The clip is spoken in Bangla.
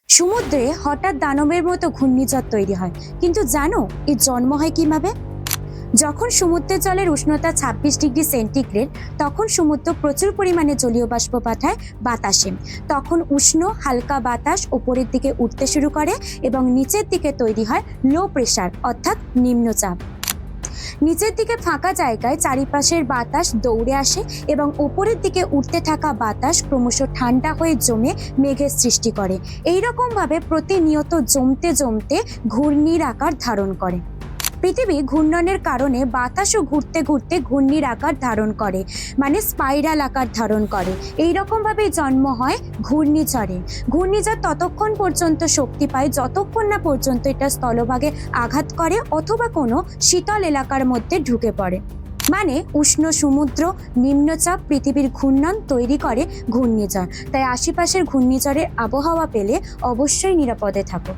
সমুদ্রে হঠাৎ দানবের মতো ঘূর্ণিঝড় তৈরি হয়, কিন্তু জানো এর জন্ম হয় কিভাবে? যখন সমুদ্রের জলের উষ্ণতা 26 ডিগ্রি সেন্টিগ্রেড, তখন সমুদ্র প্রচুর পরিমাণে জলীয় বাষ্প পাঠায় বাতাসে। তখন উষ্ণ হালকা বাতাস উপরের দিকে উঠতে শুরু করে এবং নিচের দিকে তৈরি হয় লো প্রেশার অর্থাৎ নিম্নচাপ। নিচের দিকে ফাঁকা জায়গায় চারিপাশের বাতাস দৌড়ে আসে এবং উপরের দিকে উঠতে থাকা বাতাস ক্রমশ ঠান্ডা হয়ে জমে মেঘের সৃষ্টি করে। এইরকম ভাবে প্রতিনিয়ত জমতে জমতে ঘূর্ণির আকার ধারণ করে। পৃথিবী ঘূর্ণনের কারণে বাতাসও ঘুরতে ঘুরতে ঘূর্ণির আকার ধারণ করে, মানে স্পাইরাল আকার ধারণ করে। এইরকম ভাবে জন্ম হয় ঘূর্ণিঝড়ে। ঘূর্ণিঝড় ততক্ষণ পর্যন্ত শক্তি পায় যতক্ষণ না পর্যন্ত এটা স্থলভাগে আঘাত করে অথবা কোনো শীতল এলাকার মধ্যে ঢুকে পড়ে। মানে উষ্ণ সমুদ্র, নিম্নচাপ, পৃথিবীর ঘূর্ণন তৈরি করে ঘূর্ণিঝড়। তাই আশেপাশের ঘূর্ণিঝড়ের আবহাওয়া পেলে অবশ্যই নিরাপদে থাকো।